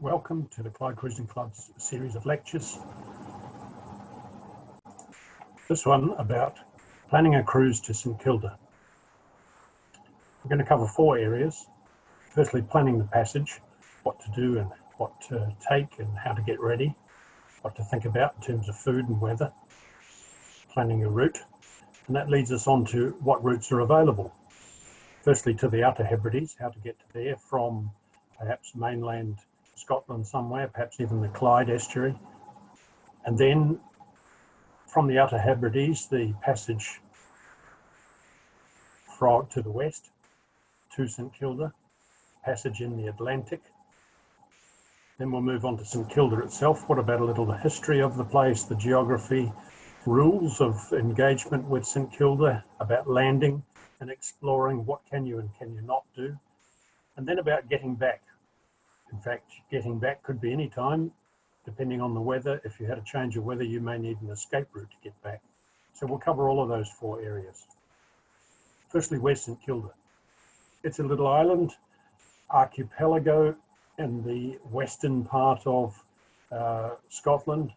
Welcome to the Clyde Cruising Club's series of lectures. This one about planning a cruise to St Kilda. We're going to cover four areas. Firstly, planning the passage, what to do and what to take and how to get ready, what to think about in terms of food and weather, planning a route, and that leads us on to what routes are available. Firstly, to the Outer Hebrides, how to get to there from perhaps mainland Scotland somewhere, perhaps even the Clyde estuary. And then from the Outer Hebrides, the passage to the west to St Kilda, passage in the Atlantic. Then we'll move on to St Kilda itself. What about a little the history of the place, the geography, rules of engagement with St Kilda, about landing and exploring, what can you and can you not do, and then about getting back. In fact, getting back could be any time, depending on the weather. If you had a change of weather, you may need an escape route to get back. So we'll cover all of those four areas. Firstly, where's St Kilda? It's a little island, archipelago in the western part of Scotland,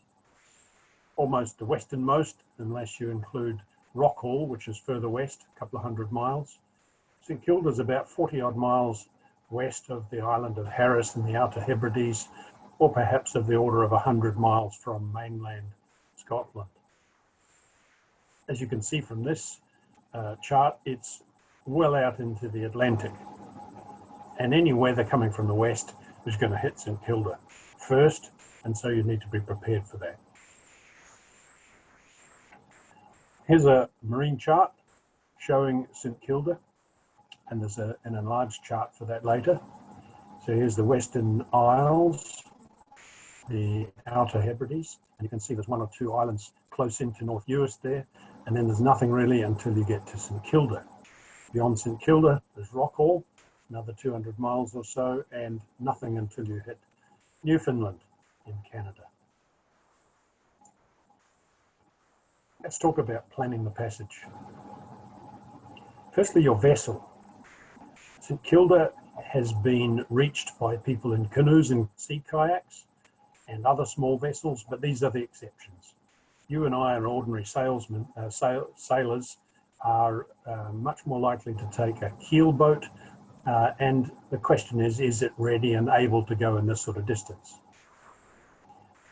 almost the westernmost, unless you include Rockall, which is further west, a couple of 100 miles. St Kilda is about 40 odd miles west of the island of Harris in the Outer Hebrides, or perhaps of the order of 100 miles from mainland Scotland. As you can see from this chart, it's well out into the Atlantic, and any weather coming from the west is going to hit St Kilda first, and so you need to be prepared for that. Here's a marine chart showing St Kilda, and there's an enlarged chart for that later. So here's the Western Isles, the Outer Hebrides, and you can see there's one or two islands close into North Uist there, and then there's nothing really until you get to St Kilda. Beyond St Kilda, there's Rockall, another 200 miles or so, and nothing until you hit Newfoundland in Canada. Let's talk about planning the passage. Firstly, your vessel. St Kilda has been reached by people in canoes and sea kayaks and other small vessels, but these are the exceptions. You and I, are ordinary sailors, are much more likely to take a keel boat, and the question is it ready and able to go in this sort of distance?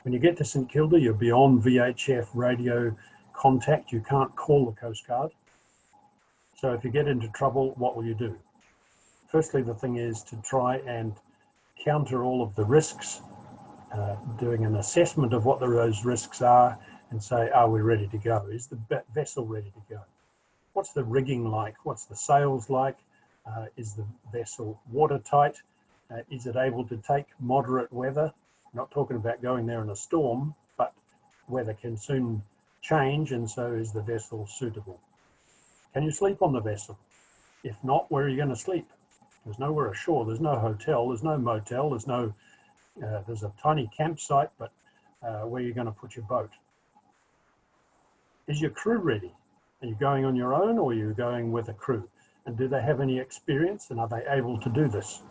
When you get to St Kilda, you're beyond VHF radio contact. You can't call the Coast Guard. So if you get into trouble, what will you do? Firstly, the thing is to try and counter all of the risks, doing an assessment of what those risks are, and say, are we ready to go? Is the vessel ready to go? What's the rigging like? What's the sails like? Is the vessel watertight? Is it able to take moderate weather? I'm not talking about going there in a storm, but weather can soon change, and so is the vessel suitable? Can you sleep on the vessel? If not, where are you going to sleep? There's nowhere ashore, there's no hotel, there's no motel, there's a tiny campsite, but where are you going to put your boat? Is your crew ready? Are you going on your own, or are you going with a crew? And do they have any experience, and are they able to do this?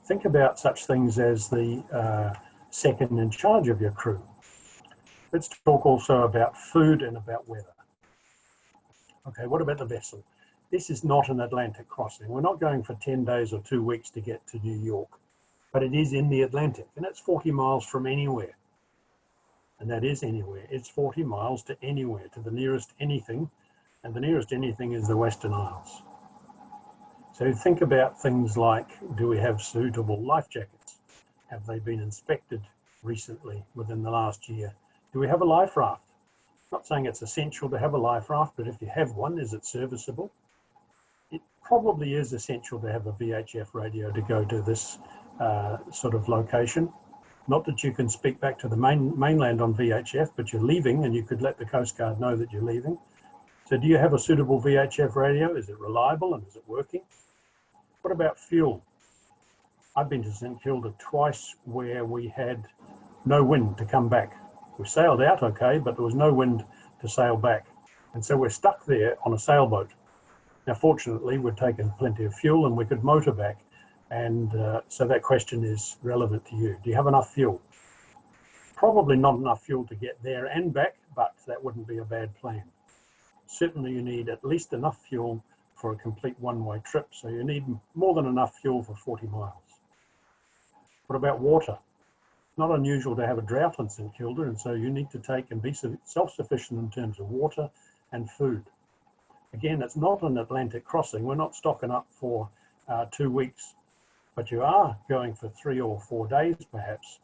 Think about such things as the second in charge of your crew. Let's talk also about food and about weather. Okay, what about the vessel? This is not an Atlantic crossing. We're not going for 10 days or 2 weeks to get to New York, but it is in the Atlantic, and it's 40 miles from anywhere. And that is anywhere. It's 40 miles to anywhere, to the nearest anything, and the nearest anything is the Western Isles. So think about things like, do we have suitable life jackets? Have they been inspected recently within the last year? Do we have a life raft? I'm not saying it's essential to have a life raft, but if you have one, is it serviceable? It probably is essential to have a VHF radio to go to this sort of location. Not that you can speak back to the mainland on VHF, but you're leaving, and you could let the Coast Guard know that you're leaving. So do you have a suitable VHF radio? Is it reliable and is it working? What about fuel? I've been to St Kilda twice where we had no wind to come back. We sailed out okay, but there was no wind to sail back. And so we're stuck there on a sailboat. Now, fortunately, we'd taken plenty of fuel and we could motor back, And so that question is relevant to you. Do you have enough fuel? Probably not enough fuel to get there and back, but that wouldn't be a bad plan. Certainly you need at least enough fuel for a complete one-way trip, so you need more than enough fuel for 40 miles. What about water? Not unusual to have a drought in St Kilda, and so you need to take and be self-sufficient in terms of water and food. Again, it's not an Atlantic crossing. We're not stocking up for 2 weeks, but you are going for 3 or 4 days perhaps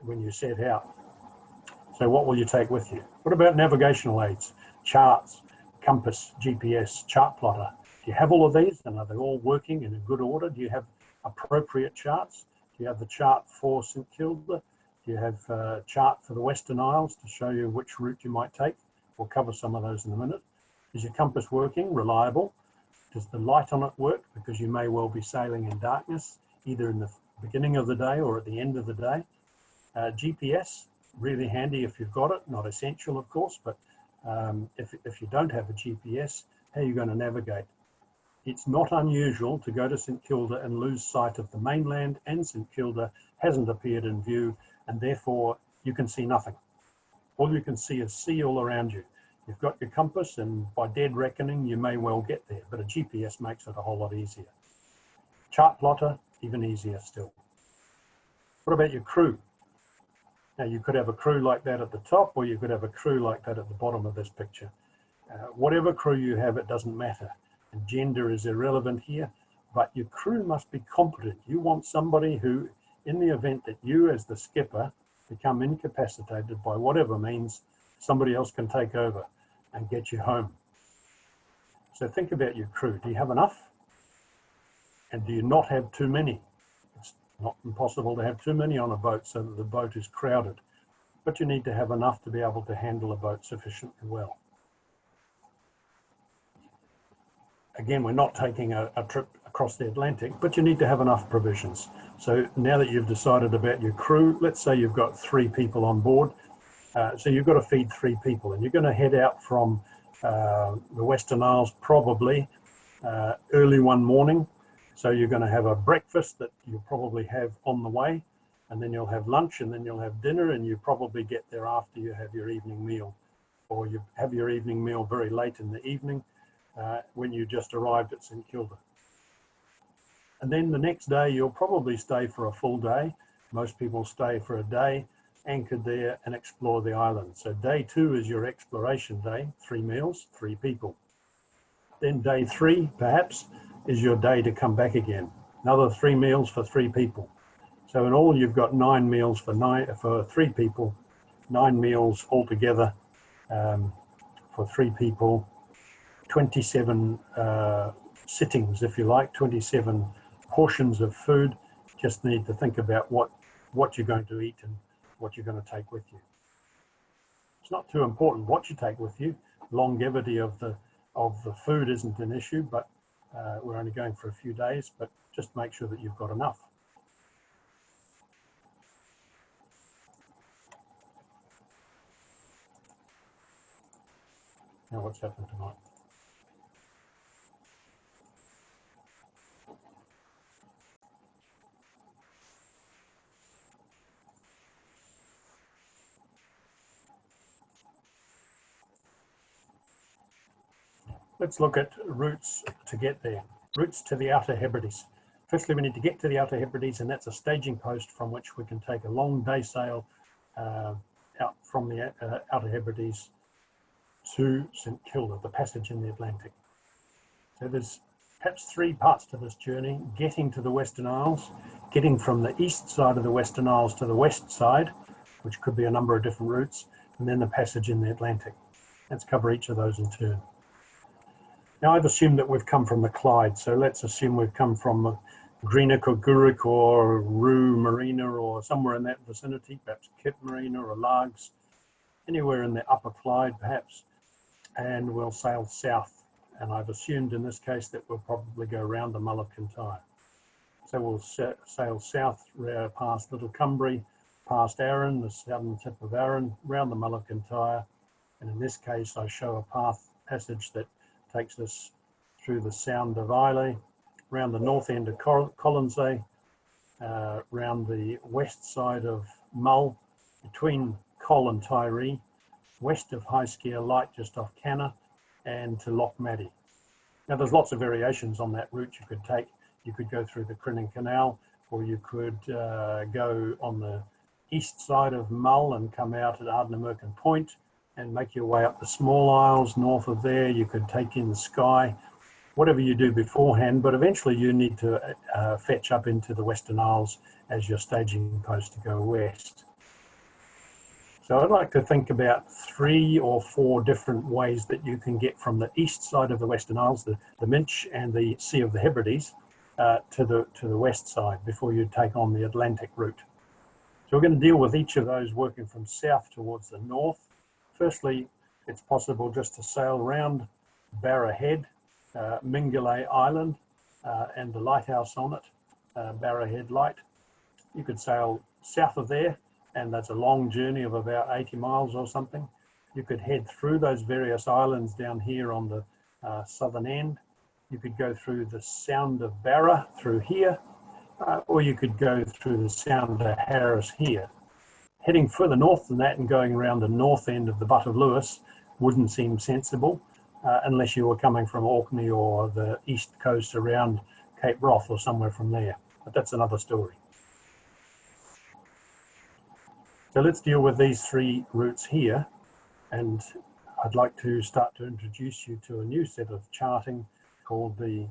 when you set out. So what will you take with you? What about navigational aids, charts, compass, GPS, chart plotter? Do you have all of these, and are they all working in a good order? Do you have appropriate charts? Do you have the chart for St Kilda? Do you have a chart for the Western Isles to show you which route you might take? We'll cover some of those in a minute. Is your compass working, reliable? Does the light on it work? Because you may well be sailing in darkness, either in the beginning of the day or at the end of the day. GPS, really handy if you've got it, not essential of course, but if you don't have a GPS, how are you going to navigate? It's not unusual to go to St Kilda and lose sight of the mainland, and St Kilda hasn't appeared in view, and therefore you can see nothing. All you can see is sea all around you. You've got your compass, and by dead reckoning you may well get there, but a GPS makes it a whole lot easier. Chart plotter, even easier still. What about your crew? Now you could have a crew like that at the top, or you could have a crew like that at the bottom of this picture. Whatever crew you have, it doesn't matter. And gender is irrelevant here, but your crew must be competent. You want somebody who, in the event that you as the skipper become incapacitated by whatever means, somebody else can take over and get you home. So think about your crew. Do you have enough? And do you not have too many? It's not impossible to have too many on a boat so that the boat is crowded, but you need to have enough to be able to handle a boat sufficiently well. Again, we're not taking a trip across the Atlantic, but you need to have enough provisions. So now that you've decided about your crew, let's say you've got 3 people on board. So you've got to feed 3 people, and you're going to head out from the Western Isles probably early one morning. So you're going to have a breakfast that you'll probably have on the way, and then you'll have lunch, and then you'll have dinner, and you probably get there after you have your evening meal, or you have your evening meal very late in the evening when you just arrived at St Kilda. And then the next day you'll probably stay for a full day. Most people stay for a day, anchored there, and explore the island. So day 2 is your exploration day, 3 meals, 3 people. Then day 3 perhaps is your day to come back again. Another 3 meals for 3 people. So in all you've got 9 meals for 3 people, 9 meals altogether for 3 people, 27 sittings, if you like, 27 portions of food. Just need to think about what you're going to eat and what you're going to take with you. It's not too important what you take with you. Longevity of the food isn't an issue, but we're only going for a few days, but just make sure that you've got enough. Now what's happened tonight? Let's look at routes to get there. Routes to the Outer Hebrides. Firstly, we need to get to the Outer Hebrides, and that's a staging post from which we can take a long day sail out from the Outer Hebrides to St Kilda, the passage in the Atlantic. So there's perhaps 3 parts to this journey: getting to the Western Isles, getting from the east side of the Western Isles to the west side, which could be a number of different routes, and then the passage in the Atlantic. Let's cover each of those in turn. Now I've assumed that we've come from the Clyde, so let's assume we've come from Greenock or Gourock or Roo Marina or somewhere in that vicinity, perhaps Kip Marina or Largs, anywhere in the upper Clyde perhaps, and we'll sail south. And I've assumed in this case that we'll probably go around the Mull of Kintyre. So we'll sail south past Little Cumbria, past Arran, the southern tip of Arran, round the Mull of Kintyre, and in this case I show a passage that takes us through the Sound of Islay, around the north end of Colonsay, around the west side of Mull, between Col and Tyree, west of High Skier Light just off Canna, and to Loch Maddie. Now there's lots of variations on that route you could take. You could go through the Crinan Canal, or you could go on the east side of Mull and come out at Ardnamurchan Point and make your way up the Small Isles. North of there you could take in the Skye, whatever you do beforehand, but eventually you need to fetch up into the Western Isles as your staging post to go west. So I'd like to think about 3 or 4 different ways that you can get from the east side of the Western Isles, the Minch and the Sea of the Hebrides, to the west side before you take on the Atlantic route. So we're going to deal with each of those working from south towards the north. Firstly, it's possible just to sail around Barra Head, Mingulay Island, and the lighthouse on it, Barra Head Light. You could sail south of there, and that's a long journey of about 80 miles or something. You could head through those various islands down here on the southern end. You could go through the Sound of Barra through here, or you could go through the Sound of Harris here. Heading further north than that and going around the north end of the Butt of Lewis wouldn't seem sensible unless you were coming from Orkney or the east coast around Cape Wrath or somewhere from there. But that's another story. So let's deal with these 3 routes here, and I'd like to start to introduce you to a new set of charting called the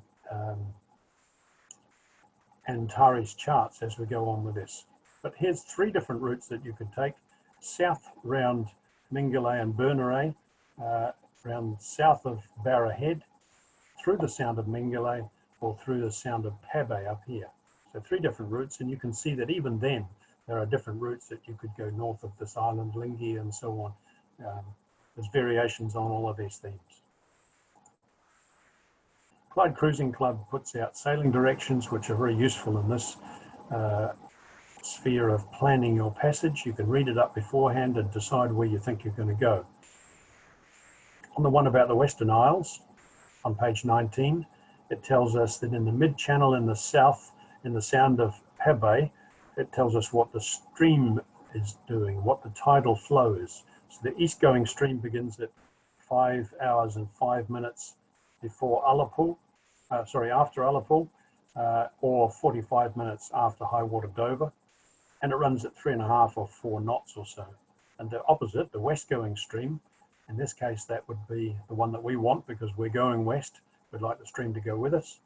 Antares charts as we go on with this. But here's 3 different routes that you could take: south round Mingulay and Berneray, round south of Barra Head, through the Sound of Mingulay, or through the Sound of Pabay up here. So 3 different routes, and you can see that even then there are different routes that you could go north of this island, Lingi and so on. There's variations on all of these themes. Clyde Cruising Club puts out sailing directions, which are very useful in this sphere of planning your passage. You can read it up beforehand and decide where you think you're going to go. On the one about the Western Isles, on page 19, it tells us that in the mid-channel in the south, in the Sound of Pabay, it tells us what the stream is doing, what the tidal flow is. So the east-going stream begins at 5 hours and 5 minutes before Ullapool, after Ullapool, or 45 minutes after high water Dover, and it runs at 3.5 or 4 knots or so. And the opposite, the west-going stream, in this case that would be the one that we want because we're going west. We'd like the stream to go with us.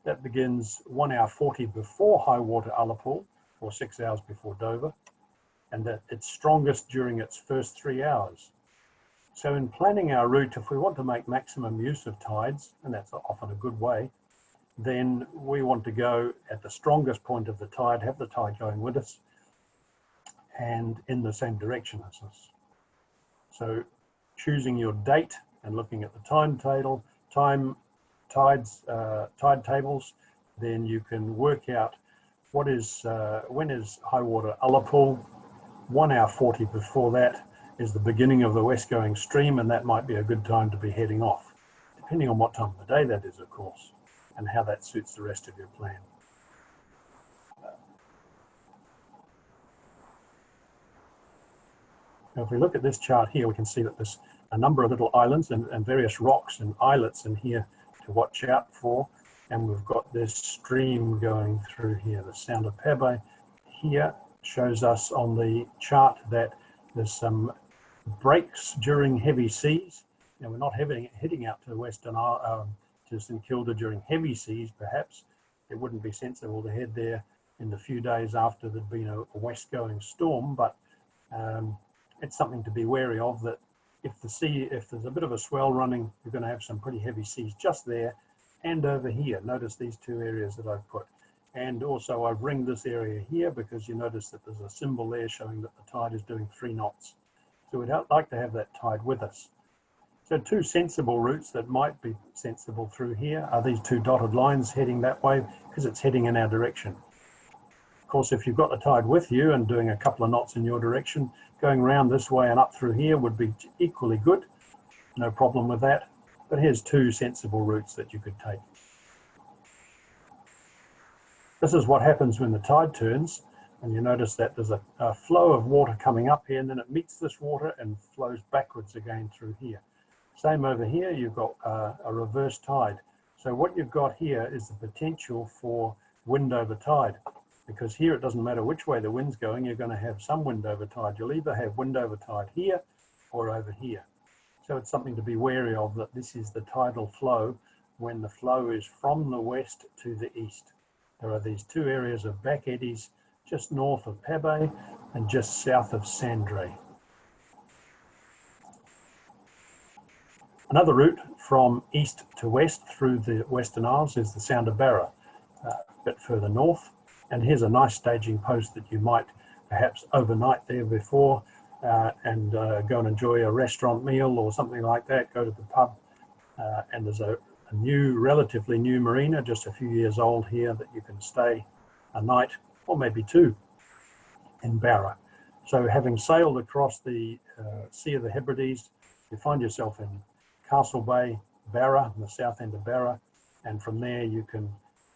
That begins 1 hour 40 before high water Ullapool, or 6 hours before Dover, and that it's strongest during its first 3 hours. So in planning our route, if we want to make maximum use of tides, and that's often a good way, then we want to go at the strongest point of the tide, have the tide going with us, and in the same direction as us. So choosing your date and looking at the tide tables, then you can work out what is when is high water Ullapool. 1 hour 40 before that is the beginning of the west-going stream, and that might be a good time to be heading off, depending on what time of the day that is, of course, and how that suits the rest of your plan. Now, if we look at this chart here, we can see that there's a number of little islands and various rocks and islets in here to watch out for. And we've got this stream going through here. The Sound of Pabay here shows us on the chart that there's some breaks during heavy seas. Now, we're not heading out to the Western Isle, to St Kilda during heavy seas, perhaps. It wouldn't be sensible to head there in the few days after there'd been a west-going storm, but it's something to be wary of, that if there's a bit of a swell running, you're going to have some pretty heavy seas just there and over here. Notice these 2 areas that I've put. And also I've ringed this area here because you notice that there's a symbol there showing that the tide is doing 3 knots. So we'd like to have that tide with us. So 2 sensible routes that might be sensible through here are these 2 dotted lines heading that way because it's heading in our direction. Of course, if you've got the tide with you and doing a couple of knots in your direction, going around this way and up through here would be equally good. No problem with that. But here's 2 sensible routes that you could take. This is what happens when the tide turns, and you notice that there's a flow of water coming up here, and then it meets this water and flows backwards again through here. Same over here, you've got a reverse tide. So what you've got here is the potential for wind over tide, because here it doesn't matter which way the wind's going, you're going to have some wind over tide. You'll either have wind over tide here or over here. So it's something to be wary of, that this is the tidal flow when the flow is from the west to the east. There are these two areas of back eddies just north of Pabe and just south of Sandray. Another route from east to west through the Western Isles is the Sound of Barra, a bit further north. And here's a nice staging post that you might perhaps overnight there before and go and enjoy a restaurant meal or something like that, go to the pub. And there's a new, relatively new marina, just a few years old here, that you can stay a night or maybe two in Barra. So having sailed across the Sea of the Hebrides, you find yourself in Castle Bay, Barra, the south end of Barra, and from there you can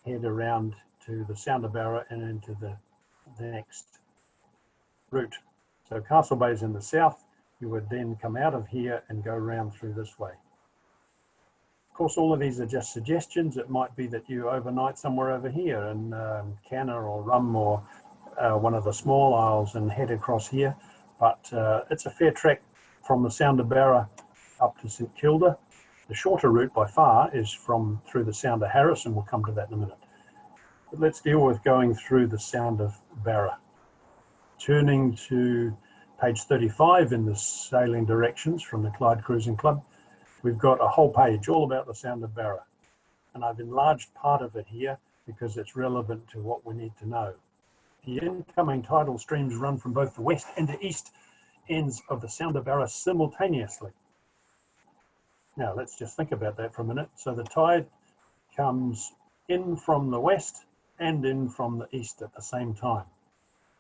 head around to the Sound of Barra and into the next route. So Castle Bay is in the south. You would then come out of here and go around through this way. Of course, all of these are just suggestions. It might be that you overnight somewhere over here in Canna or Rum or one of the small isles and head across here. But it's a fair trek from the Sound of Barra up to St Kilda. The shorter route by far is through the Sound of Harris, and we'll come to that in a minute. But let's deal with going through the Sound of Barra. Turning to page 35 in the sailing directions from the Clyde Cruising Club, we've got a whole page all about the Sound of Barra. And I've enlarged part of it here because it's relevant to what we need to know. The incoming tidal streams run from both the west and the east ends of the Sound of Barra simultaneously. Now let's just think about that for a minute. So the tide comes in from the west and in from the east at the same time.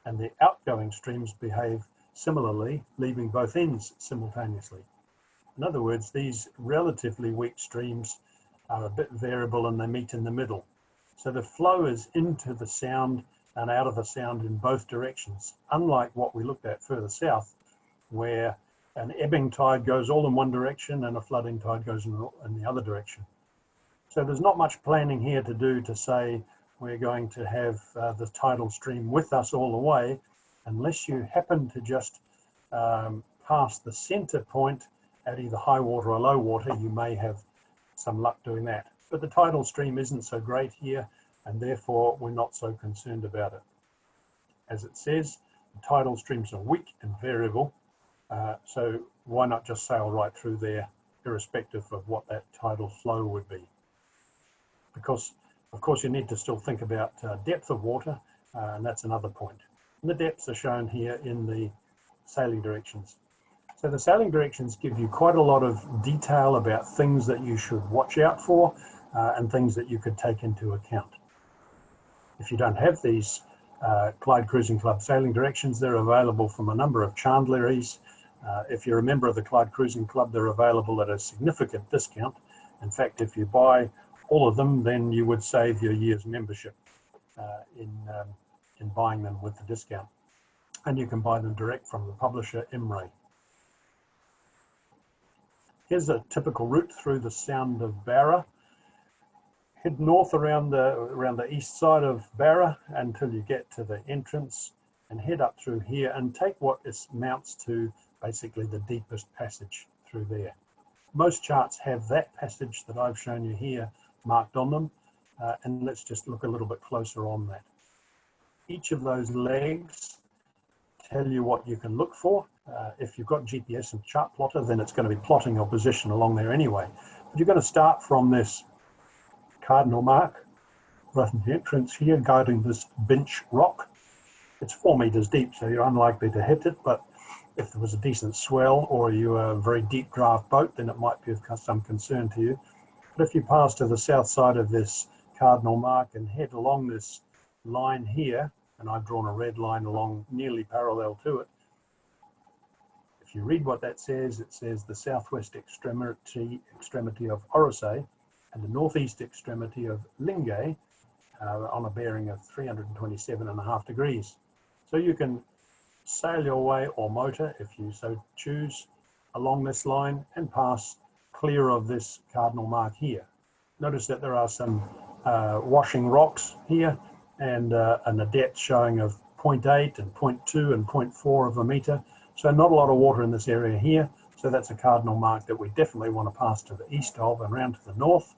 And the outgoing streams behave similarly, leaving both ends simultaneously. In other words, these relatively weak streams are a bit variable and they meet in the middle. So the flow is into the Sound and out of the Sound in both directions, unlike what we looked at further south, where an ebbing tide goes all in one direction and a flooding tide goes in the other direction. So there's not much planning here to do to say we're going to have the tidal stream with us all the way, unless you happen to just pass the center point at either high water or low water. You may have some luck doing that. But the tidal stream isn't so great here, and therefore we're not so concerned about it. As it says, the tidal streams are weak and variable, so why not just sail right through there, irrespective of what that tidal flow would be? Because, of course, you need to still think about depth of water, and that's another point. And the depths are shown here in the sailing directions. So the sailing directions give you quite a lot of detail about things that you should watch out for and things that you could take into account. If you don't have these Clyde Cruising Club sailing directions, they're available from a number of chandleries. If you're a member of the Clyde Cruising Club, they're available at a significant discount. In fact, if you buy all of them, then you would save your year's membership in buying them with the discount. And you can buy them direct from the publisher, Imray. Here's a typical route through the Sound of Barra. Head north around the east side of Barra until you get to the entrance, and head up through here and take what amounts to basically the deepest passage through there. Most charts have that passage that I've shown you here marked on them, and let's just look a little bit closer on that. Each of those legs tell you what you can look for. If you've got GPS and chart plotter, then it's going to be plotting your position along there anyway. But you're going to start from this cardinal mark right in the entrance here, guiding this bench rock. It's 4 meters deep, so you're unlikely to hit it, but if there was a decent swell or you were a very deep draft boat, then it might be of some concern to you. But if you pass to the south side of this cardinal mark and head along this line here, and I've drawn a red line along nearly parallel to it, if you read what that says, it says the southwest extremity of Orosay and the northeast extremity of Lingay on a bearing of 327.5 degrees. So you can sail your way or motor, if you so choose, along this line and pass clear of this cardinal mark here. Notice that there are some washing rocks here and a depth showing of 0.8 and 0.2 and 0.4 of a metre. So not a lot of water in this area here. So that's a cardinal mark that we definitely want to pass to the east of and round to the north.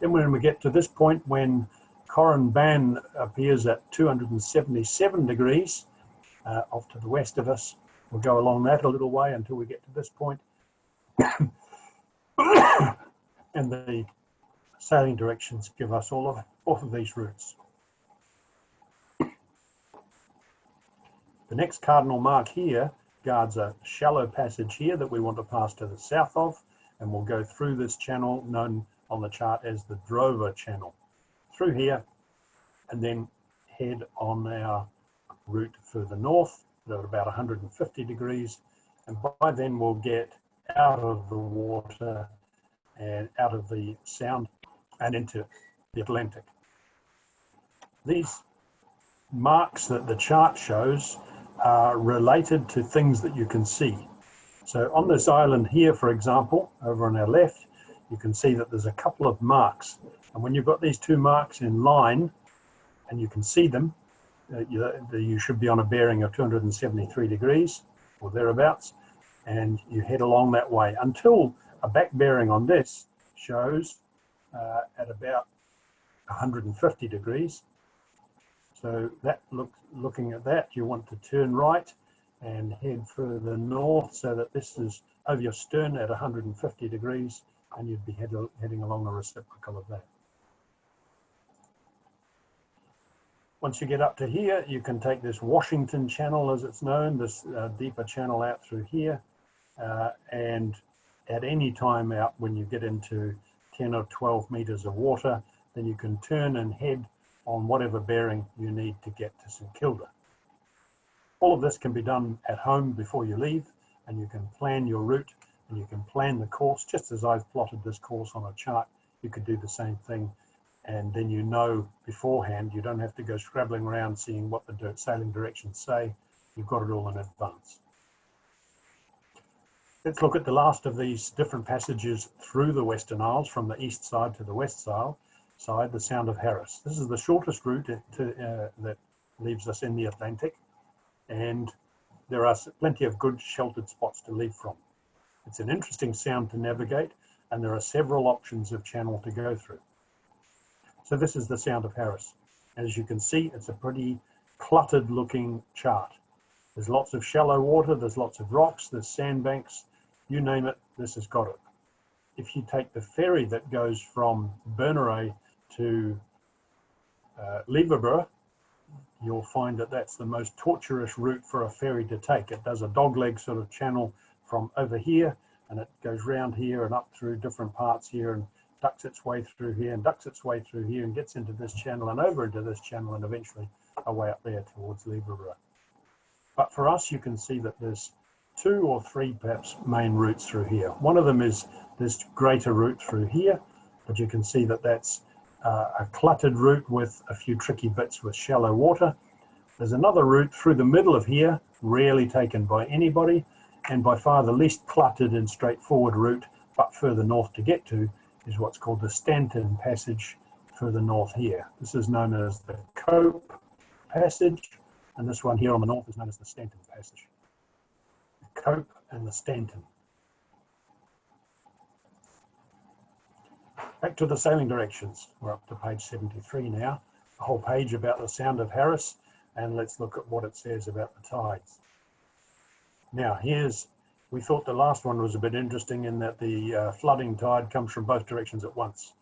Then when we get to this point, when Corran Ban appears at 277 degrees off to the west of us, we'll go along that a little way until we get to this point. And the sailing directions give us all of these routes. The next cardinal mark here guards a shallow passage here that we want to pass to the south of, and we'll go through this channel known on the chart as the Drover Channel, through here, and then head on our route further north at about 150 degrees, and by then we'll get out of the water and out of the Sound and into the Atlantic. These marks that the chart shows are related to things that you can see. So on this island here, for example, over on our left, you can see that there's a couple of marks. And when you've got these two marks in line and you can see them, you should be on a bearing of 273 degrees or thereabouts, and you head along that way until a back bearing on this shows at about 150 degrees. So that looking at that, you want to turn right and head further north so that this is over your stern at 150 degrees, and you'd be heading along a reciprocal of that. Once you get up to here, you can take this Washington Channel, as it's known, this deeper channel out through here, and at any time out when you get into 10 or 12 meters of water, then you can turn and head on whatever bearing you need to get to St Kilda. All of this can be done at home before you leave, and you can plan your route and you can plan the course, just as I've plotted this course on a chart. You could do the same thing, and then you know beforehand. You don't have to go scrabbling around seeing what the sailing directions say. You've got it all in advance. Let's look at the last of these different passages through the Western Isles, from the east side to the west side, the Sound of Harris. This is the shortest route that leaves us in the Atlantic, and there are plenty of good sheltered spots to leave from. It's an interesting sound to navigate, and there are several options of channel to go through. So this is the Sound of Harris. As you can see, it's a pretty cluttered looking chart. There's lots of shallow water, there's lots of rocks, there's sandbanks, you name it, this has got it. If you take the ferry that goes from Berneray to Liverpool, you'll find that that's the most tortuous route for a ferry to take. It does a dogleg sort of channel from over here, and it goes round here and up through different parts here and ducks its way through here and ducks its way through here and gets into this channel and over into this channel and eventually away up there towards Liverpool. But for us, you can see that there's 2 or 3 perhaps main routes through here. One of them is this greater route through here, but you can see that that's a cluttered route with a few tricky bits with shallow water. There's another route through the middle of here, rarely taken by anybody, and by far the least cluttered and straightforward route, but further north to get to, is what's called the Stanton Passage further north here. This is known as the Cope Passage, and this one here on the north is known as the Stanton Passage. The Cope and the Stanton. Back to the sailing directions. We're up to page 73 now, a whole page about the Sound of Harris, and let's look at what it says about the tides. Now we thought the last one was a bit interesting in that the flooding tide comes from both directions at once.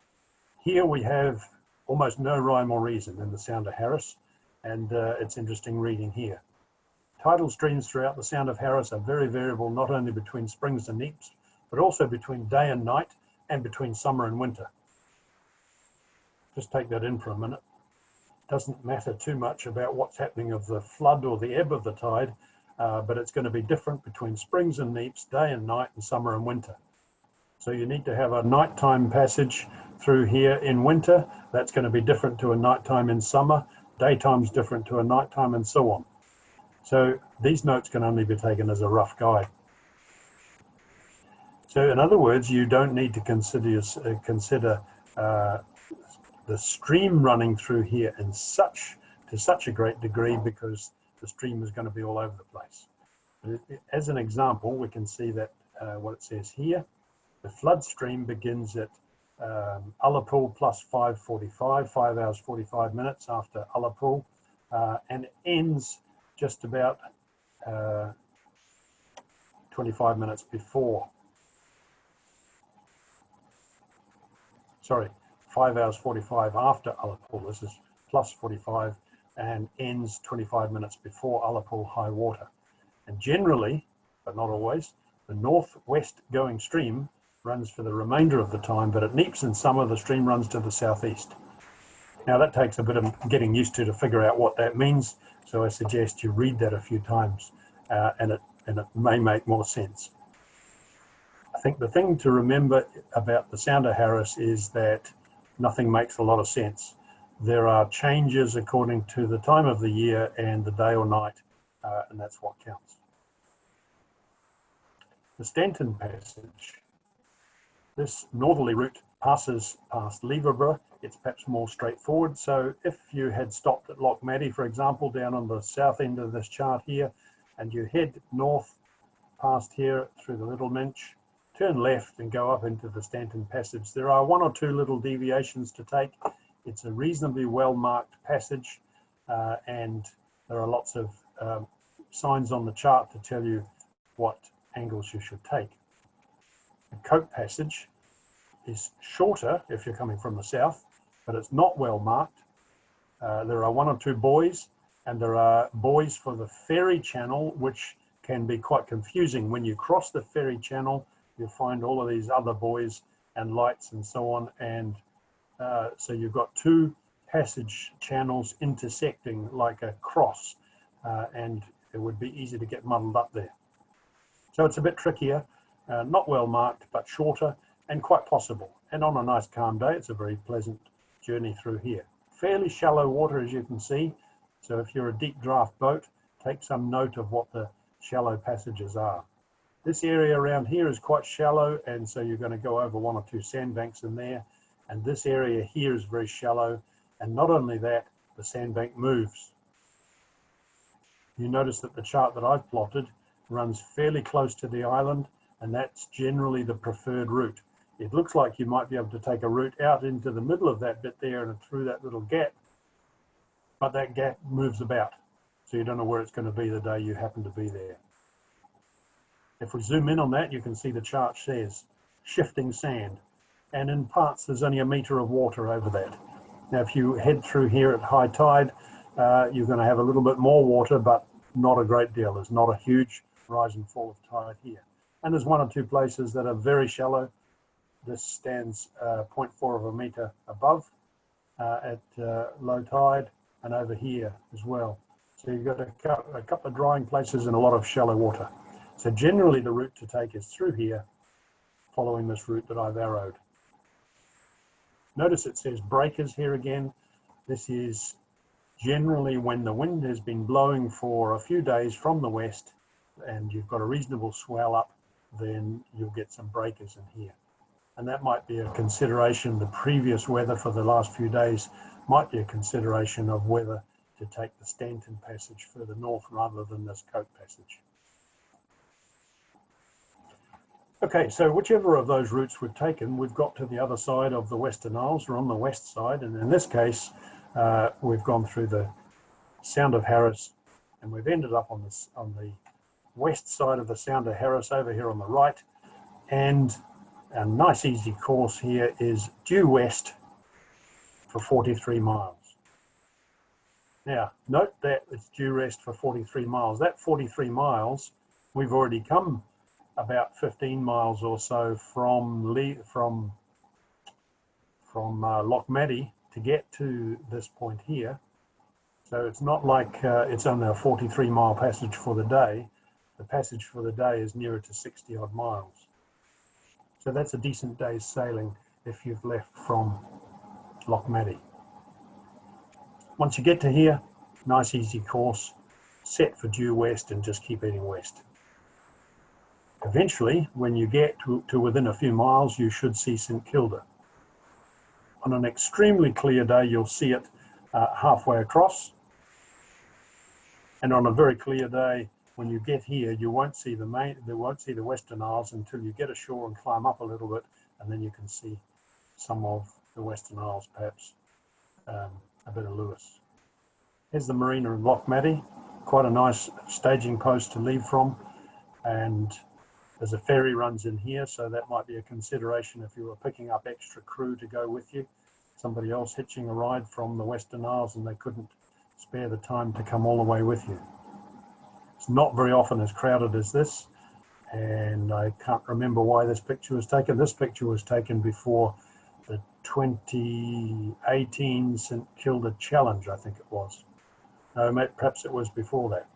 Here we have almost no rhyme or reason in the Sound of Harris, and it's interesting reading here. Tidal streams throughout the Sound of Harris are very variable, not only between springs and neaps, but also between day and night and between summer and winter. Just take that in for a minute. It doesn't matter too much about what's happening of the flood or the ebb of the tide, but it's going to be different between springs and neaps, day and night, and summer and winter. So you need to have a nighttime passage through here in winter. That's going to be different to a nighttime in summer. Daytime's different to a nighttime, and so on. So these notes can only be taken as a rough guide. So in other words, you don't need to consider the stream running through here to such a great degree, because the stream is going to be all over the place. As an example, we can see that what it says here, the flood stream begins at Ullapool plus 5:45, 5 hours 45 minutes after Ullapool, and ends just about 25 minutes before. Sorry, 5 hours 45 after Ullapool. This is plus 45 and ends 25 minutes before Ullapool high water. And generally, but not always, the northwest going stream runs for the remainder of the time, but at Neeps in summer, the stream runs to the southeast. Now that takes a bit of getting used to figure out what that means. So I suggest you read that a few times and it may make more sense. I think the thing to remember about the Sounder Harris is that nothing makes a lot of sense. There are changes according to the time of the year and the day or night, and that's what counts. The Stanton Passage. This northerly route passes past Leverburgh. It's perhaps more straightforward. So if you had stopped at Lochmaddy, for example, down on the south end of this chart here, and you head north past here through the Little Minch, turn left and go up into the Stanton Passage. There are one or two little deviations to take. It's a reasonably well-marked passage, and there are lots of signs on the chart to tell you what angles you should take. The Cope Passage is shorter if you're coming from the south, but it's not well marked. There are one or two buoys, and there are buoys for the ferry channel, which can be quite confusing. When you cross the ferry channel, you'll find all of these other buoys and lights and so on, and so you've got two passage channels intersecting like a cross, and it would be easy to get muddled up there. So it's a bit trickier, not well marked, but shorter and quite possible. And on a nice calm day, it's a very pleasant journey through here. Fairly shallow water, as you can see. So if you're a deep draft boat, take some note of what the shallow passages are. This area around here is quite shallow, and so you're going to go over one or two sandbanks in there. And this area here is very shallow. And not only that, the sandbank moves. You notice that the chart that I've plotted runs fairly close to the island, and that's generally the preferred route. It looks like you might be able to take a route out into the middle of that bit there and through that little gap, but that gap moves about, so you don't know where it's going to be the day you happen to be there. If we zoom in on that, you can see the chart says shifting sand, and in parts there's only a metre of water over that. Now if you head through here at high tide, you're going to have a little bit more water, but not a great deal. There's not a huge rise and fall of tide here. And there's one or two places that are very shallow. This stands 0.4 of a metre above at low tide, and over here as well. So you've got a couple of drying places and a lot of shallow water. So generally the route to take is through here, following this route that I've arrowed. Notice it says breakers here again. This is generally when the wind has been blowing for a few days from the west and you've got a reasonable swell up, then you'll get some breakers in here. And that might be a consideration. The previous weather for the last few days might be a consideration of whether to take the Stanton Passage further north rather than this Cope Passage. Okay, so whichever of those routes we've taken, we've got to the other side of the Western Isles. We're on the west side, and in this case, we've gone through the Sound of Harris, and we've ended up on the west side of the Sound of Harris over here on the right, and a nice easy course here is due west for 43 miles. Now, note that it's due west for 43 miles. That 43 miles, we've already come about 15 miles or so from Lochmaddy to get to this point here. So it's not like it's only a 43-mile passage for the day. The passage for the day is nearer to 60 odd miles. So that's a decent day's sailing if you've left from Lochmaddy. Once you get to here, nice easy course, set for due west and just keep heading west. Eventually, when you get to within a few miles, you should see St Kilda. On an extremely clear day, you'll see it halfway across. And on a very clear day, when you get here, you won't see the Western Isles until you get ashore and climb up a little bit, and then you can see some of the Western Isles, perhaps a bit of Lewis. Here's the marina in Lochmaddy, quite a nice staging post to leave from, and there's a ferry runs in here, so that might be a consideration if you were picking up extra crew to go with you. Somebody else hitching a ride from the Western Isles and they couldn't spare the time to come all the way with you. It's not very often as crowded as this, and I can't remember why this picture was taken. This picture was taken before the 2018 St Kilda Challenge, I think it was. No, perhaps it was before that.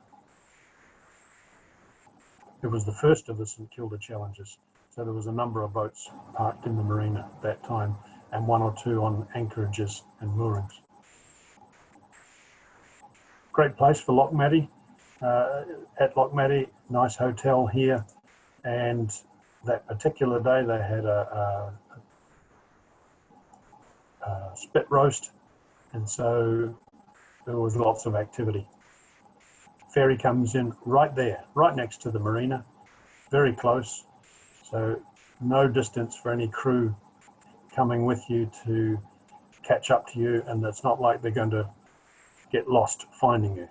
It was the first of the St Kilda Challenges, so there was a number of boats parked in the marina at that time, and one or two on anchorages and moorings. Great place for Lochmaddy. At Lochmaddy, nice hotel here, and that particular day they had a spit roast, and so there was lots of activity. Ferry comes in right there, right next to the marina, very close, so no distance for any crew coming with you to catch up to you, and it's not like they're going to get lost finding you.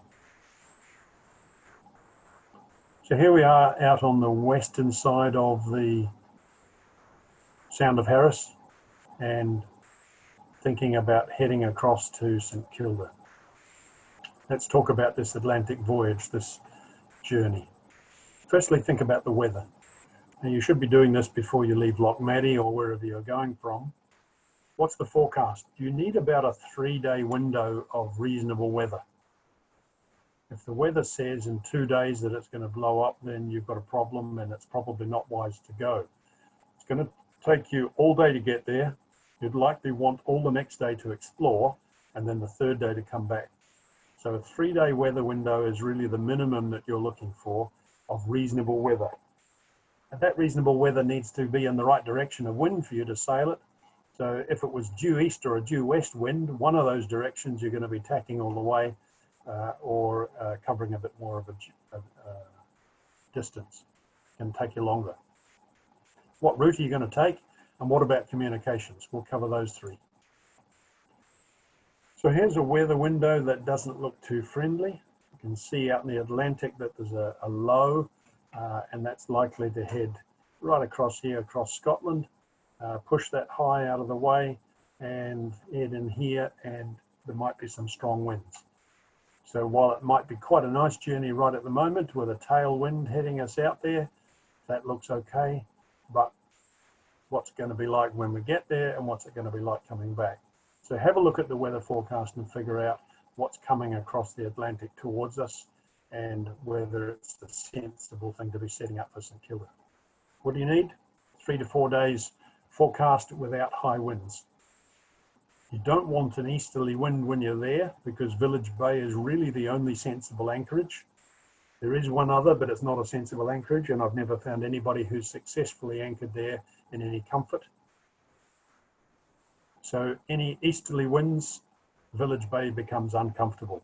So here we are out on the western side of the Sound of Harris and thinking about heading across to St Kilda. Let's talk about this Atlantic voyage, this journey. Firstly, think about the weather. Now, you should be doing this before you leave Lochmaddy or wherever you're going from. What's the forecast? You need about a 3-day window of reasonable weather. If the weather says in 2 days that it's going to blow up, then you've got a problem and it's probably not wise to go. It's going to take you all day to get there. You'd likely want all the next day to explore and then the 3rd day to come back. So a 3-day weather window is really the minimum that you're looking for of reasonable weather. And that reasonable weather needs to be in the right direction of wind for you to sail it. So if it was due east or a due west wind, one of those directions you're going to be tacking all the way or covering a bit more of a distance. It can take you longer. What route are you going to take? And what about communications? We'll cover those 3. So here's a weather window that doesn't look too friendly. You can see out in the Atlantic that there's a low, and that's likely to head right across here, across Scotland, push that high out of the way and head in here, and there might be some strong winds. So while it might be quite a nice journey right at the moment with a tailwind heading us out there, that looks okay, but what's it going to be like when we get there and what's it going to be like coming back? So have a look at the weather forecast and figure out what's coming across the Atlantic towards us and whether it's the sensible thing to be setting up for St Kilda. What do you need? 3 to 4 days forecast without high winds. You don't want an easterly wind when you're there because Village Bay is really the only sensible anchorage. There is one other, but it's not a sensible anchorage, and I've never found anybody who's successfully anchored there in any comfort. So any easterly winds, Village Bay becomes uncomfortable.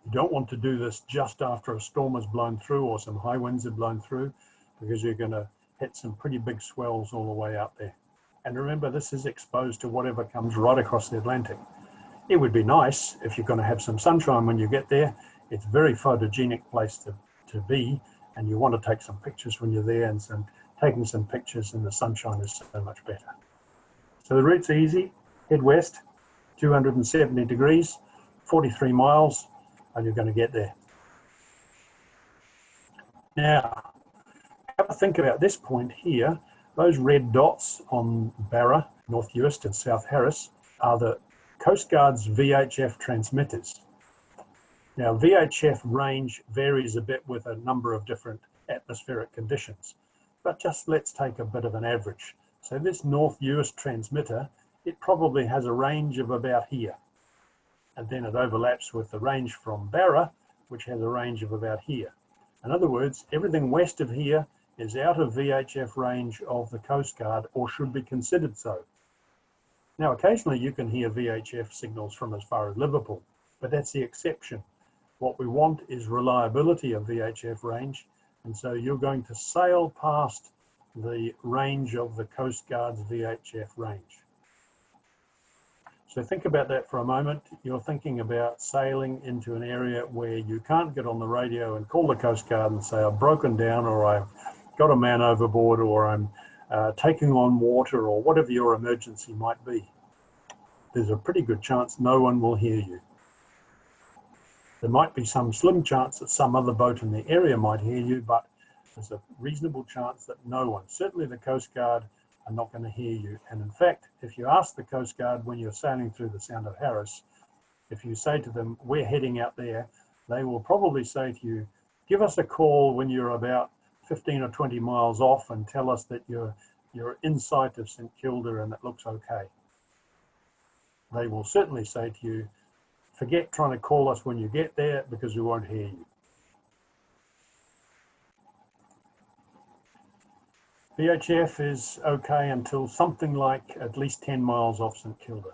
You don't want to do this just after a storm has blown through or some high winds have blown through, because you're going to hit some pretty big swells all the way out there. And remember, this is exposed to whatever comes right across the Atlantic. It would be nice if you're going to have some sunshine when you get there. It's a very photogenic place to be, and you want to take some pictures when you're there, and taking some pictures in the sunshine is so much better. So the route's easy. Head west, 270 degrees, 43 miles, and you're going to get there. Now, have a think about this point here. Those red dots on Barra, North Uist and South Harris are the Coast Guard's VHF transmitters. Now, VHF range varies a bit with a number of different atmospheric conditions. but just let's take a bit of an average. So this North US transmitter, it probably has a range of about here. And then it overlaps with the range from Barra, which has a range of about here. In other words, everything west of here is out of VHF range of the Coast Guard, or should be considered so. Now, occasionally you can hear VHF signals from as far as Liverpool, but that's the exception. What we want is reliability of VHF range, and so you're going to sail past the range of the Coast Guard's VHF range. So think about that for a moment. You're thinking about sailing into an area where you can't get on the radio and call the Coast Guard and say, I've broken down, or I've got a man overboard, or I'm taking on water, or whatever your emergency might be. There's a pretty good chance no one will hear you. There might be some slim chance that some other boat in the area might hear you, but there's a reasonable chance that no one, certainly the Coast Guard, are not going to hear you. And in fact, if you ask the Coast Guard when you're sailing through the Sound of Harris, if you say to them, we're heading out there, they will probably say to you, give us a call when you're about 15 or 20 miles off and tell us that you're in sight of St Kilda and it looks okay. They will certainly say to you, forget trying to call us when you get there because we won't hear you. VHF is okay until something like at least 10 miles off St Kilda.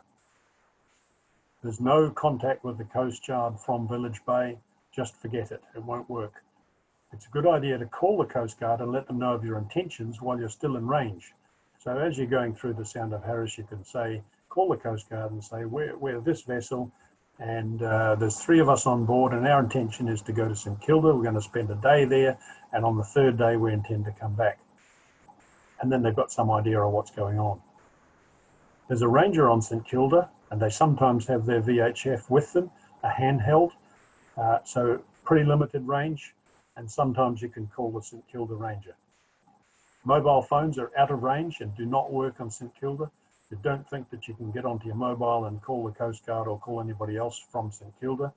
There's no contact with the Coast Guard from Village Bay, just forget it, it won't work. It's a good idea to call the Coast Guard and let them know of your intentions while you're still in range. So as you're going through the Sound of Harris, you can say, call the Coast Guard and say, we're this vessel, and there's 3 of us on board, and our intention is to go to St Kilda. We're going to spend a day there, and on the 3rd day we intend to come back. And then they've got some idea of what's going on. There's a ranger on St Kilda, and they sometimes have their VHF with them, a handheld, so pretty limited range, and sometimes you can call the St Kilda Ranger. Mobile phones are out of range and do not work on St Kilda. You don't think that you can get onto your mobile and call the Coast Guard or call anybody else from St Kilda.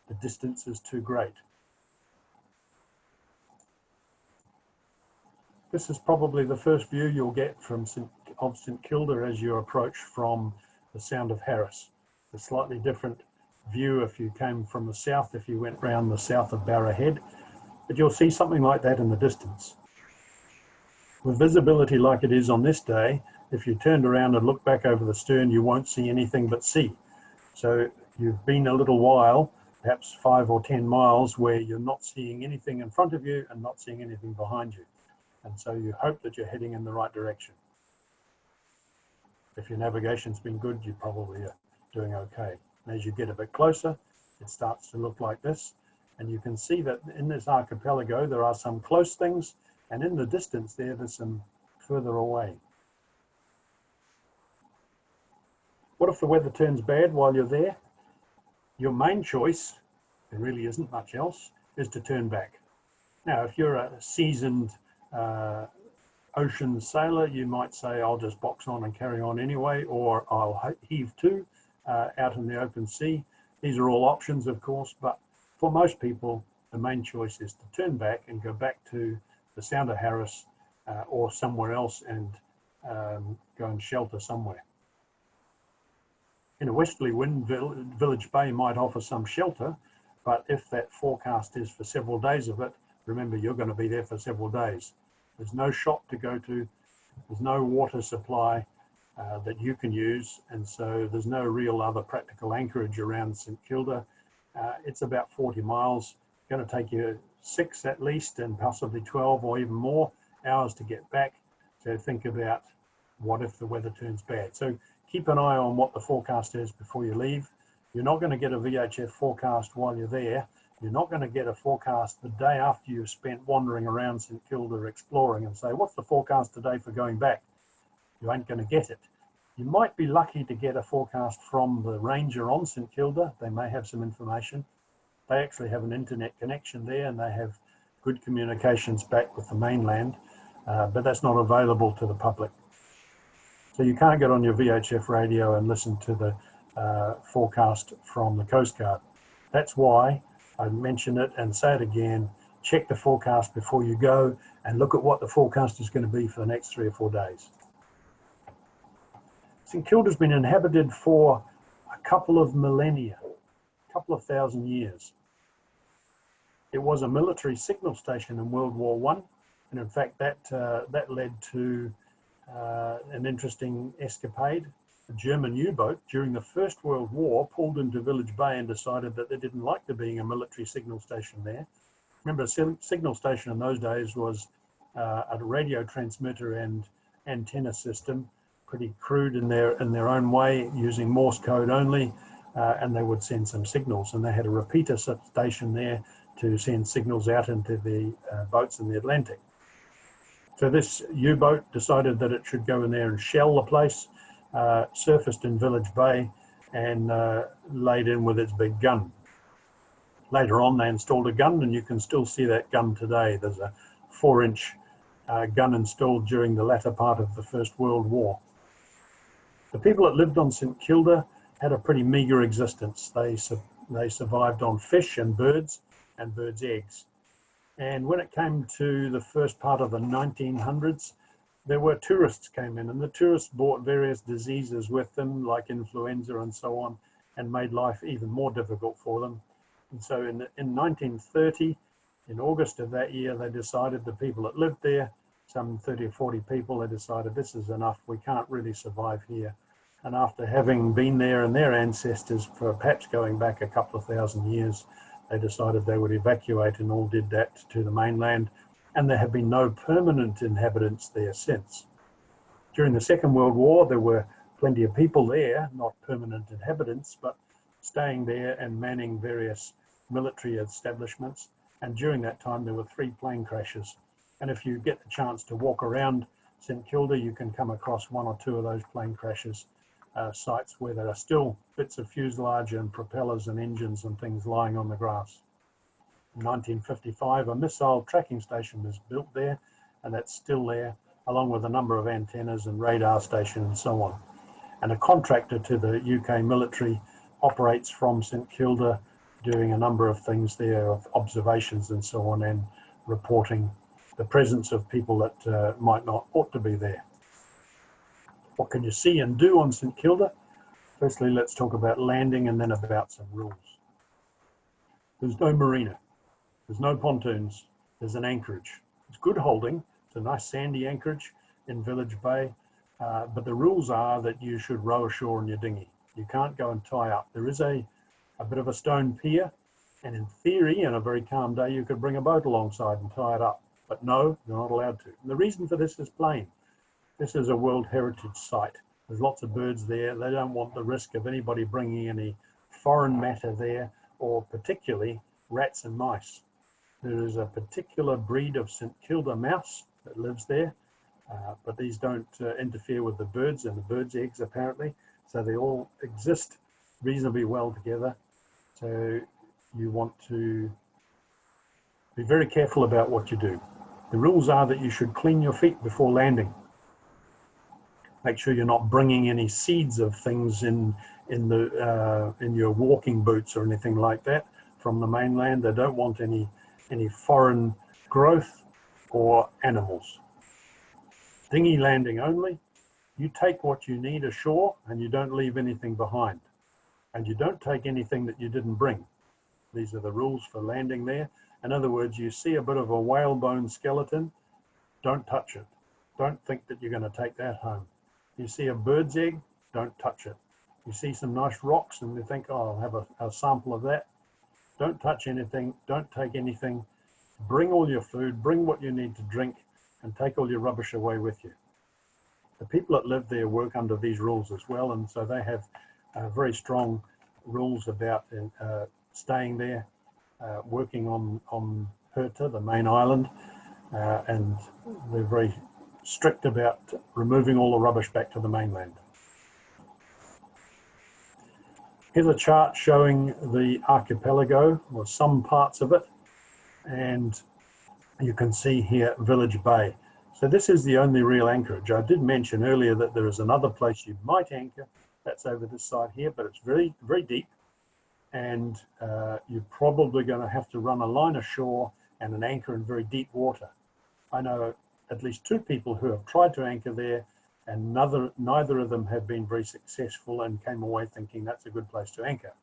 The distance is too great. This is probably the first view you'll get of St Kilda as you approach from the Sound of Harris. A slightly different view if you came from the south, if you went round the south of Barra Head, but you'll see something like that in the distance. With visibility like it is on this day, if you turned around and looked back over the stern, you won't see anything but sea. So you've been a little while, perhaps 5 or 10 miles, where you're not seeing anything in front of you and not seeing anything behind you. And so you hope that you're heading in the right direction. If your navigation's been good, you probably are doing okay. And as you get a bit closer, it starts to look like this. And you can see that in this archipelago, there are some close things, and in the distance there's some further away. What if the weather turns bad while you're there? Your main choice, there really isn't much else, is to turn back. Now, if you're a seasoned ocean sailor, you might say, I'll just box on and carry on anyway, or I'll heave to out in the open sea. These are all options, of course, but for most people, the main choice is to turn back and go back to the Sound of Harris or somewhere else and go and shelter somewhere. In a westerly wind, Village Bay might offer some shelter, but if that forecast is for several days of it, remember, you're going to be there for several days. There's no shop to go to, there's no water supply that you can use, and so there's no real other practical anchorage around St Kilda. It's about 40 miles. It's going to take you 6 at least, and possibly 12 or even more hours to get back. So think about what if the weather turns bad. So keep an eye on what the forecast is before you leave. You're not going to get a VHF forecast while you're there. You're not going to get a forecast the day after you've spent wandering around St Kilda exploring and say, what's the forecast today for going back? You ain't going to get it. You might be lucky to get a forecast from the ranger on St Kilda. They may have some information. They actually have an internet connection there, and they have good communications back with the mainland, but that's not available to the public. So you can't get on your VHF radio and listen to the forecast from the Coast Guard. That's why I mention it and say it again. check the forecast before you go and look at what the forecast is going to be for the next 3 or 4 days. St Kilda's been inhabited for a couple of millennia, a couple of thousand years. It was a military signal station in World War I, and in fact that led to an interesting escapade. A German U-boat during the First World War pulled into Village Bay and decided that they didn't like there being a military signal station there. Remember, a signal station in those days was a radio transmitter and antenna system, pretty crude in their own way, using Morse code only, and they would send some signals. And they had a repeater station there to send signals out into the boats in the Atlantic. So this U-boat decided that it should go in there and shell the place, surfaced in Village Bay, and laid in with its big gun. Later on, they installed a gun, and you can still see that gun today. There's a 4-inch gun installed during the latter part of the First World War. The people that lived on St Kilda had a pretty meagre existence. They survived on fish and birds eggs. And when it came to the first part of the 1900s, there were tourists came in, and the tourists brought various diseases with them, like influenza and so on, and made life even more difficult for them. And so in 1930, in August of that year, they decided, the people that lived there, some 30 or 40 people, they decided this is enough, we can't really survive here. And after having been there and their ancestors for perhaps going back a couple of thousand years, they decided they would evacuate, and all did that to the mainland. And there have been no permanent inhabitants there since. During the Second World War, there were plenty of people there, not permanent inhabitants, but staying there and manning various military establishments. And during that time, there were 3 plane crashes. And if you get the chance to walk around St Kilda, you can come across 1 or 2 of those plane crashes, sites where there are still bits of fuselage and propellers and engines and things lying on the grass. In 1955, a missile tracking station was built there, and that's still there, along with a number of antennas and radar stations and so on. And a contractor to the UK military operates from St Kilda, doing a number of things there, of observations and so on, and reporting the presence of people that might not ought to be there. What can you see and do on St Kilda? Firstly, let's talk about landing, and then about some rules. There's no marina, there's no pontoons, there's an anchorage. It's good holding, it's a nice sandy anchorage in Village Bay, but the rules are that you should row ashore in your dinghy. You can't go and tie up. There is a bit of a stone pier, and in theory, on a very calm day, you could bring a boat alongside and tie it up. But no, you're not allowed to. And the reason for this is plain. This is a World Heritage Site. There's lots of birds there. They don't want the risk of anybody bringing any foreign matter there, or particularly rats and mice. There is a particular breed of St Kilda mouse that lives there, but these don't interfere with the birds and the birds' eggs, apparently. So they all exist reasonably well together. So you want to be very careful about what you do. The rules are that you should clean your feet before landing. Make sure you're not bringing any seeds of things in your walking boots or anything like that from the mainland. They don't want any foreign growth or animals. Dinghy landing only. You take what you need ashore, and you don't leave anything behind. And you don't take anything that you didn't bring. These are the rules for landing there. In other words, you see a bit of a whalebone skeleton, don't touch it. Don't think that you're going to take that home. You see a bird's egg, don't touch it. You see some nice rocks and you think, oh, I'll have a sample of that. Don't touch anything, don't take anything. Bring all your food, bring what you need to drink, and take all your rubbish away with you. The people that live there work under these rules as well, and so they have very strong rules about staying there, working on Herta, the main island, and they're very strict about removing all the rubbish back to the mainland. Here's a chart showing the archipelago, or some parts of it, and you can see here Village Bay. So this is the only real anchorage. I did mention earlier that there is another place you might anchor. That's over this side here, but it's very, very deep, and you're probably going to have to run a line ashore and an anchor in very deep water. I know at least 2 people who have tried to anchor there, and neither of them have been very successful and came away thinking that's a good place to anchor.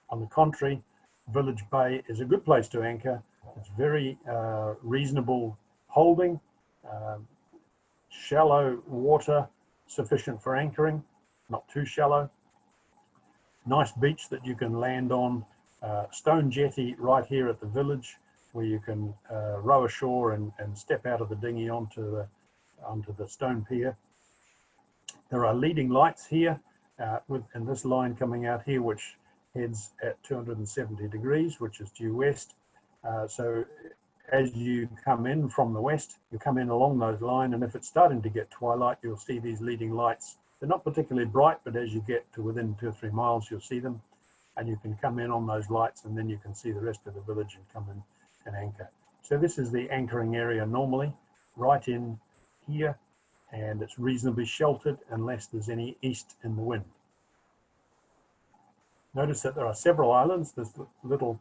On the contrary, Village Bay is a good place to anchor. It's very reasonable holding, shallow water, sufficient for anchoring, not too shallow. Nice beach that you can land on, stone jetty right here at the village, where you can row ashore and step out of the dinghy onto the stone pier. There are leading lights here, and this line coming out here, which heads at 270 degrees, which is due west. So as you come in from the west, you come in along those lines, and if it's starting to get twilight, you'll see these leading lights. They're not particularly bright, but as you get to within 2 or 3 miles, you'll see them, and you can come in on those lights, and then you can see the rest of the village and come in and anchor. So this is the anchoring area normally, right in here, and it's reasonably sheltered unless there's any east in the wind. Notice that there are several islands. There's little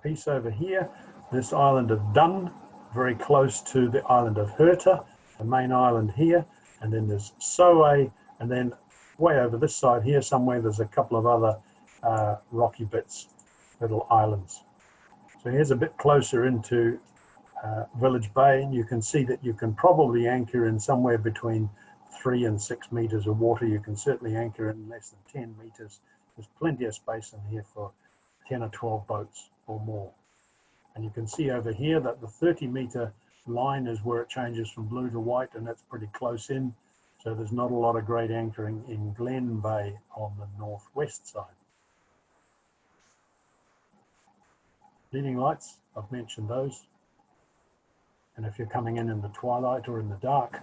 piece over here, this island of Dun, very close to the island of Herta, the main island here, and then there's Soe, and then way over this side here somewhere there's a couple of other rocky bits, little islands. So here's a bit closer into Village Bay, and you can see that you can probably anchor in somewhere between 3 and 6 meters of water. You can certainly anchor in less than 10 meters. There's plenty of space in here for 10 or 12 boats or more. And you can see over here that the 30-meter line is where it changes from blue to white, and that's pretty close in. So there's not a lot of great anchoring in Glen Bay on the northwest side. Leading lights, I've mentioned those. And if you're coming in the twilight or in the dark,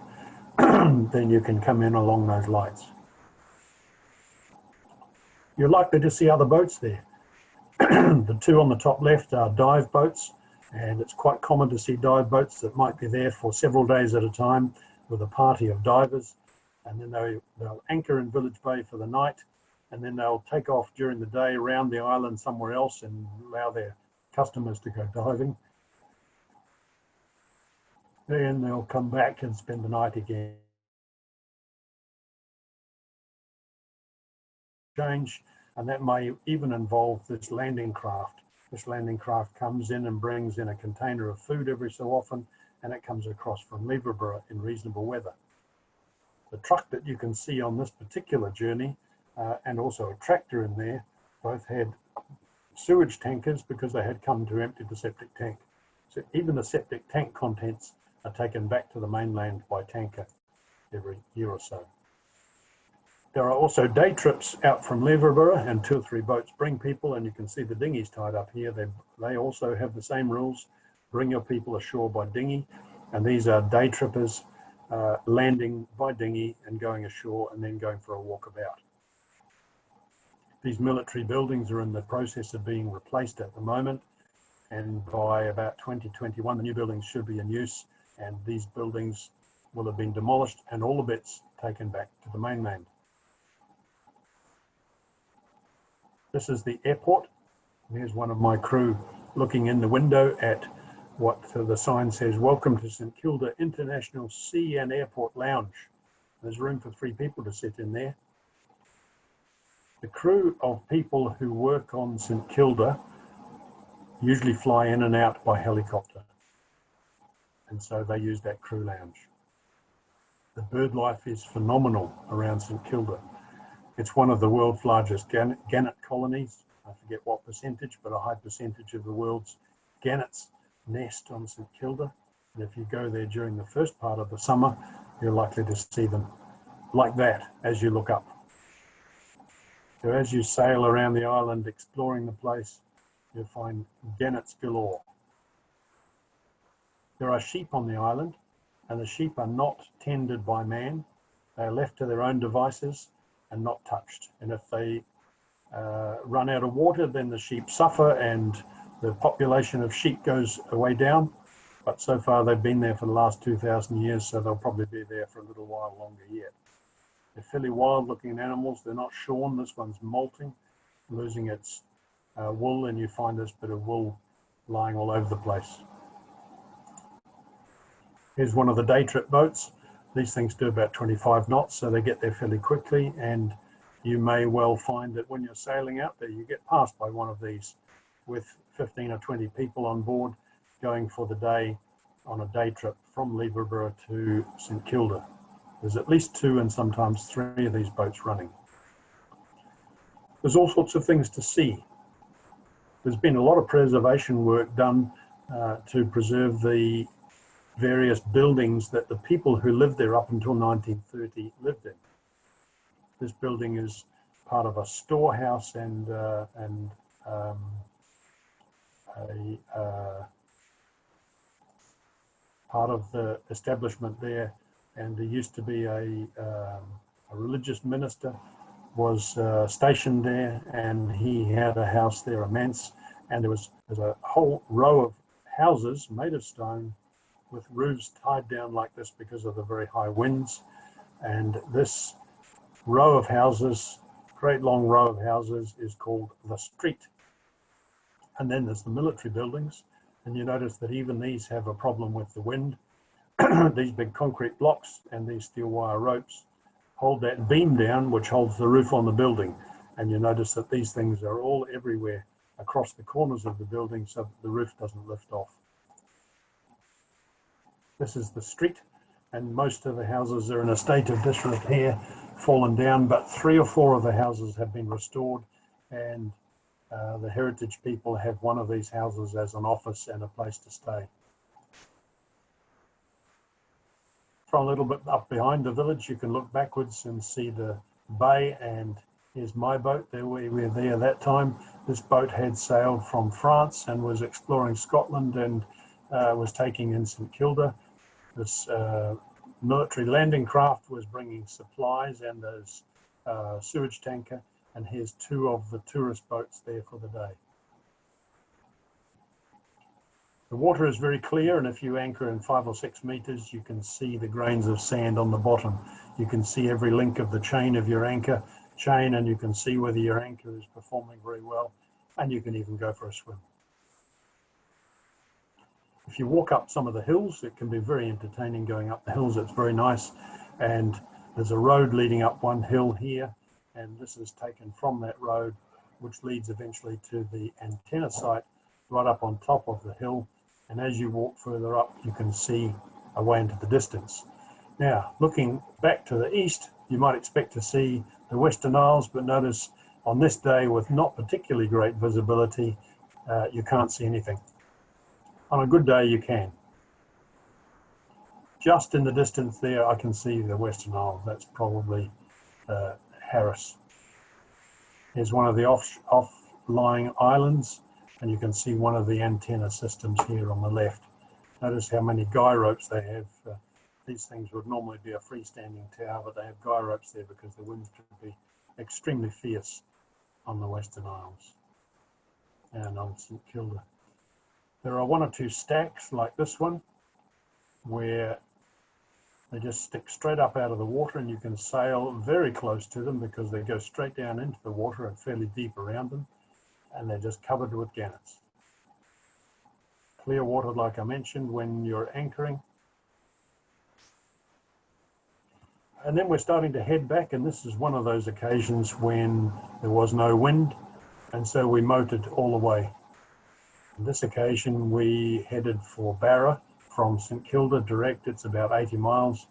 then you can come in along those lights. You're likely to see other boats there. The 2 on the top left are dive boats, and it's quite common to see dive boats that might be there for several days at a time with a party of divers, and then they'll anchor in Village Bay for the night, and then they'll take off during the day around the island somewhere else and allow their customers to go diving. Then they'll come back and spend the night again. Change, and that may even involve this landing craft. This landing craft comes in and brings in a container of food every so often, and it comes across from Leverborough in reasonable weather. The truck that you can see on this particular journey, and also a tractor in there, both had sewage tankers because they had come to empty the septic tank. So even the septic tank contents are taken back to the mainland by tanker every year or so. There are also day trips out from Leverborough, and 2 or 3 boats bring people, and you can see the dinghies tied up here. They also have the same rules. Bring your people ashore by dinghy, and these are day trippers landing by dinghy and going ashore and then going for a walkabout. These military buildings are in the process of being replaced at the moment, and by about 2021 the new buildings should be in use, and these buildings will have been demolished and all the bits taken back to the mainland. This is the airport. There's one of my crew looking in the window at what the sign says, "Welcome to St Kilda International Sea and Airport Lounge." There's room for 3 people to sit in there. The crew of people who work on St Kilda usually fly in and out by helicopter, and so they use that crew lounge. The bird life is phenomenal around St Kilda. It's one of the world's largest gannet colonies. I forget what percentage, but a high percentage of the world's gannets nest on St Kilda. And if you go there during the first part of the summer, you're likely to see them like that as you look up. So as you sail around the island exploring the place, you'll find gannets galore. There are sheep on the island, and the sheep are not tended by man. They are left to their own devices and not touched. And if they run out of water, then the sheep suffer and the population of sheep goes way down. But so far they've been there for the last 2,000 years, so they'll probably be there for a little while longer yet. They're fairly wild looking animals. They're not shorn. This one's molting, losing its wool, and you find this bit of wool lying all over the place. Here's one of the day trip boats. These things do about 25 knots, so they get there fairly quickly, and you may well find that when you're sailing out there, you get passed by one of these with 15 or 20 people on board going for the day on a day trip from Liberborough to St Kilda. There's at least 2 and sometimes 3 of these boats running. There's all sorts of things to see. There's been a lot of preservation work done to preserve the various buildings that the people who lived there up until 1930 lived in. This building is part of a storehouse and part of the establishment there. And there used to be a religious minister was stationed there, and he had a house there, a manse, and there's a whole row of houses made of stone with roofs tied down like this because of the very high winds. And this row of houses, great long row of houses, is called the street. And then there's the military buildings, and you notice that even these have a problem with the wind. These big concrete blocks and these steel wire ropes hold that beam down, which holds the roof on the building. And you notice that these things are all everywhere across the corners of the building so that the roof doesn't lift off. This is the street, and most of the houses are in a state of disrepair, fallen down, but 3 or 4 of the houses have been restored, and the heritage people have one of these houses as an office and a place to stay. From a little bit up behind the village, you can look backwards and see the bay, and here's my boat. There we were there that time. This boat had sailed from France and was exploring Scotland and was taking in St Kilda. This military landing craft was bringing supplies and there's sewage tanker, and here's 2 of the tourist boats there for the day. The water is very clear, and if you anchor in 5 or 6 meters, you can see the grains of sand on the bottom. You can see every link of the chain of your anchor chain, and you can see whether your anchor is performing very well, and you can even go for a swim. If you walk up some of the hills, it can be very entertaining going up the hills. It's very nice, and there's a road leading up one hill here, and this is taken from that road, which leads eventually to the antenna site right up on top of the hill. And as you walk further up, you can see away into the distance. Now, looking back to the east, you might expect to see the Western Isles, but notice on this day with not particularly great visibility, you can't see anything. On a good day, you can. Just in the distance there, I can see the Western Isles. That's probably Harris. Here's one of the off-lying islands, and you can see one of the antenna systems here on the left. Notice how many guy ropes they have. These things would normally be a freestanding tower, but they have guy ropes there because the winds can be extremely fierce on the Western Isles and on St Kilda. There are 1 or 2 stacks like this one where they just stick straight up out of the water, and you can sail very close to them because they go straight down into the water and fairly deep around them, and they're just covered with gannets. Clear water, like I mentioned, when you're anchoring. And then we're starting to head back, and this is one of those occasions when there was no wind, and so we motored all the way. On this occasion, we headed for Barra from St Kilda direct. It's about 80 miles.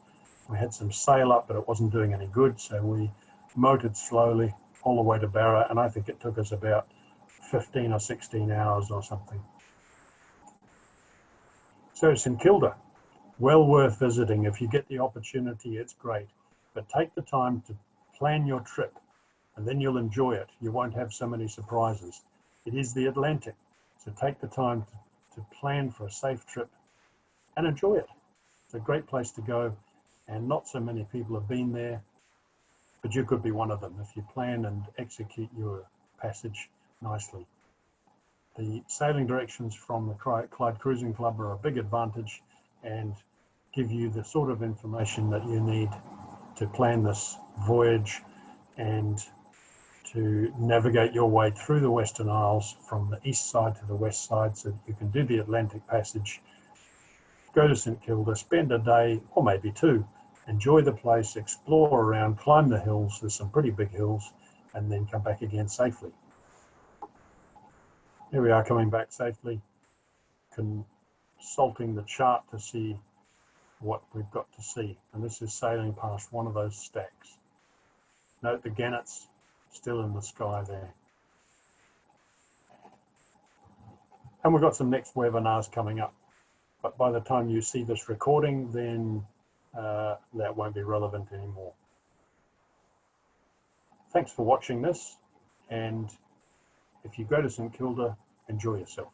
We had some sail up, but it wasn't doing any good, so we motored slowly all the way to Barra, and I think it took us about 15 or 16 hours or something. So St Kilda, well worth visiting. If you get the opportunity, it's great. But take the time to plan your trip, and then you'll enjoy it. You won't have so many surprises. It is the Atlantic, so take the time to plan for a safe trip and enjoy it. It's a great place to go, and not so many people have been there, but you could be one of them if you plan and execute your passage nicely. The sailing directions from the Clyde Cruising Club are a big advantage and give you the sort of information that you need to plan this voyage and to navigate your way through the Western Isles from the east side to the west side, so that you can do the Atlantic Passage, go to St Kilda, spend a day or maybe two, enjoy the place, explore around, climb the hills, there's some pretty big hills, and then come back again safely. Here we are coming back safely, consulting the chart to see what we've got to see, and this is sailing past one of those stacks. Note the gannets still in the sky there. And we've got some next webinars coming up, but by the time you see this recording, then that won't be relevant anymore. Thanks for watching this, and if you go to St Kilda, enjoy yourself.